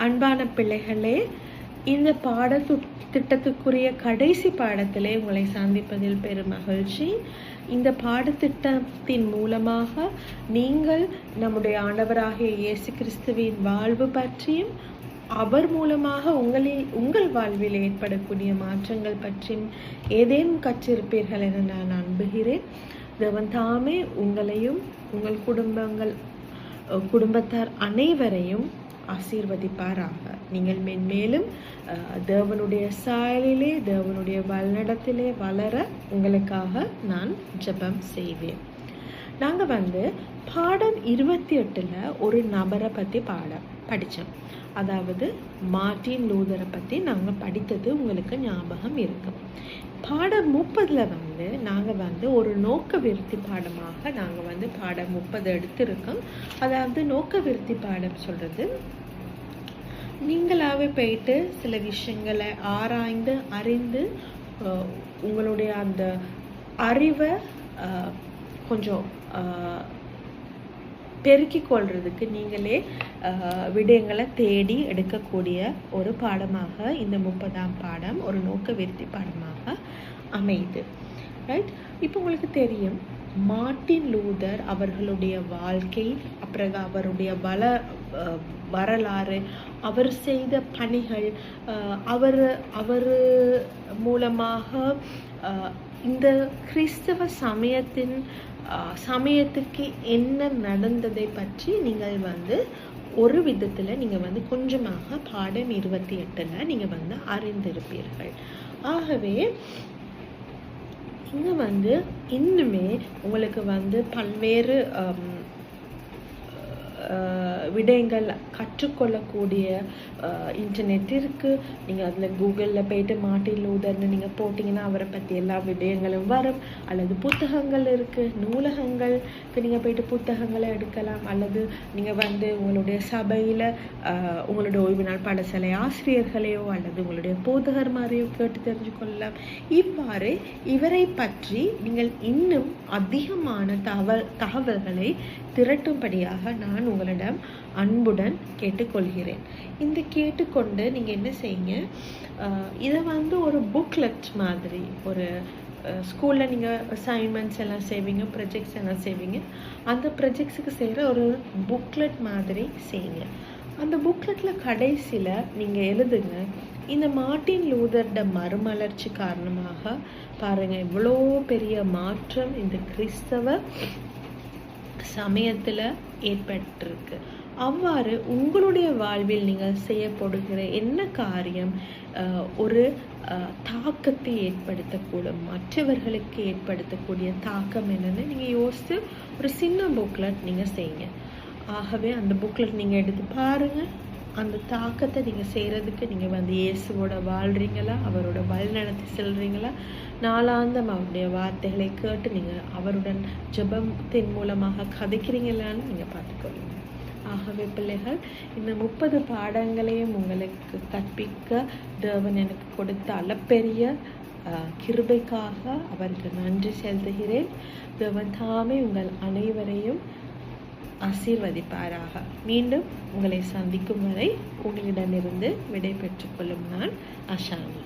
அன்பான பிள்ளைகளே, இந்த திட்டத்துக்குரிய கடைசி பாடத்திலே உங்களை சந்திப்பதில் பெரும் மகிழ்ச்சி. இந்த பாடத்திட்டத்தின் மூலமாக நீங்கள் நம்முடைய ஆண்டவராகிய இயேசு கிறிஸ்துவின் வாழ்வு பற்றியும் அவர் மூலமாக உங்கள் வாழ்வில் ஏற்படக்கூடிய மாற்றங்கள் பற்றியும் ஏதேனும் கற்றிருப்பீர்கள் என நான் நம்புகிறேன். தேவன் தாமே உங்களையும் உங்கள் குடும்பத்தார் அனைவரையும் ஆசீர்வதிப்பாராக. நீங்கள் மென்மேலும் தேவனுடைய சாயலிலே, தேவனுடைய வழிநடத்திலே வளர உங்களுக்காக நான் ஜெபம் செய்வேன். நாங்கள் பாடம் 28 ஒரு நபரை பற்றி படித்தோம். அதாவது மார்ட்டின் லூதரை பற்றி நாங்கள் படித்தது உங்களுக்கு ஞாபகம் இருக்கும். பாடம் 30 நாங்கள் ஒரு நோக்க விருத்தி பாடமாக நாங்கள் பாடம் 30 எடுத்திருக்கோம். அதாவது நோக்க விருத்தி பாடம் சொல்கிறது, நீங்களாகவே போயிட்டு சில விஷயங்களை ஆராய்ந்து அறிந்து உங்களுடைய அந்த அறிவை கொஞ்சம் பெருக்கிக் கொள்றதுக்கு நீங்களே விடயங்களை தேடி எடுக்கக்கூடிய ஒரு பாடமாக இந்த 30ஆம் பாடம் ஒரு நோக்க விருத்தி பாடமாக அமையுது. ரைட். இப்போ உங்களுக்கு தெரியும், மார்ட்டின் லூதர் அவர்களுடைய வாழ்க்கை, அப்புறம் அவருடைய வரலாறு, அவர் செய்த பணிகள், அவர் மூலமாக இந்த கிறிஸ்தவ சமயத்துக்கு என்ன நடந்ததை பற்றி நீங்கள் ஒரு விதத்தில் நீங்கள் கொஞ்சமாக பாடம் 28 நீங்கள் அறிந்திருப்பீர்கள். ஆகவே இங்கே இன்னுமே உங்களுக்கு பல்வேறு விடயங்கள் கற்றுக்கொள்ளக்கூடிய இன்டர்நெட் இருக்குது. நீங்கள் அதில் கூகுளில் போய்ட்டு மார்ட்டின் லூதர்னு நீங்கள் போட்டிங்கன்னா அவரை பற்றி எல்லா விடயங்களும் வரும். அல்லது புத்தகங்கள் இருக்குது, நூலகங்களுக்கு நீங்கள் போய்ட்டு புத்தகங்களை எடுக்கலாம். அல்லது நீங்கள் உங்களுடைய சபையில் உங்களுடைய ஓய்வு நாள் பாடசாலை ஆசிரியர்களையோ அல்லது உங்களுடைய போதகர் மாதிரியோ கேட்டு தெரிஞ்சு கொள்ளலாம். இவ்வாறு இவரை பற்றி நீங்கள் இன்னும் அதிகமான தகவல்களை திரட்டும்படியாக நான் உங்களிடம் அன்புடன் கேட்டுக்கொள்கிறேன். இந்த கேட்டுக்கொண்டு நீங்கள் என்ன செய்யுங்க, இதை ஒரு புக்லெட் மாதிரி, ஒரு ஸ்கூலில் நீங்கள் அசைன்மெண்ட்ஸ் எல்லாம் செய்வீங்க, ப்ரொஜெக்ட்ஸ் எல்லாம் செய்வீங்க, அந்த ப்ரொஜெக்ட்ஸுக்கு செய்கிற ஒரு புக்லெட் மாதிரி செய்யுங்க. அந்த புக்லெட்டில் கடைசியில் நீங்கள் எழுதுங்க, இந்த மார்ட்டின் லூதரோட மறுமலர்ச்சி காரணமாக பாருங்கள் இவ்வளோ பெரிய மாற்றம் இந்த கிறிஸ்தவ சமயத்தில் ஏற்பட்டிருக்கு. அவ்வாறு உங்களுடைய வாழ்வில் நீங்கள் செய்யப்படுகிற என்ன காரியம் ஒரு தாக்கத்தை ஏற்படுத்தக்கூடும், மற்றவர்களுக்கு ஏற்படுத்தக்கூடிய தாக்கம் என்னன்னு நீங்கள் யோசித்து ஒரு சின்ன புக்லெட் நீங்கள் செய்யுங்க. ஆகவே அந்த புக்லெட் நீங்கள் எடுத்து பாருங்கள். அந்த தாக்கத்தை நீங்கள் செய்கிறதுக்கு நீங்கள் இயேசுவோட வாழ்கிறீங்களா, அவரோட வழிநடத்தி செல்கிறீங்களா, நாளாந்தம் அவருடைய வார்த்தைகளை கேட்டு நீங்கள் அவருடன் ஜெபத்தின் மூலமாக கதைக்கிறீங்களான்னு நீங்கள் பார்த்துக்கொள்ளுங்க. ஆகவே பிள்ளைகள், இந்த 30 பாடங்களையும் உங்களுக்கு கற்பிக்க தேவன் எனக்கு கொடுத்த அளப்பெரிய கிருபைக்காக அவருக்கு நன்றி செலுத்துகிறேன். தேவன் தாமே உங்கள் அனைவரையும் ஆசீர்வதிப்பாராக. மீண்டும் உங்களை சந்திக்கும் வரை உங்களிடமிருந்து விடை பெற்றுக்கொள்ளும் நான் அஷானி.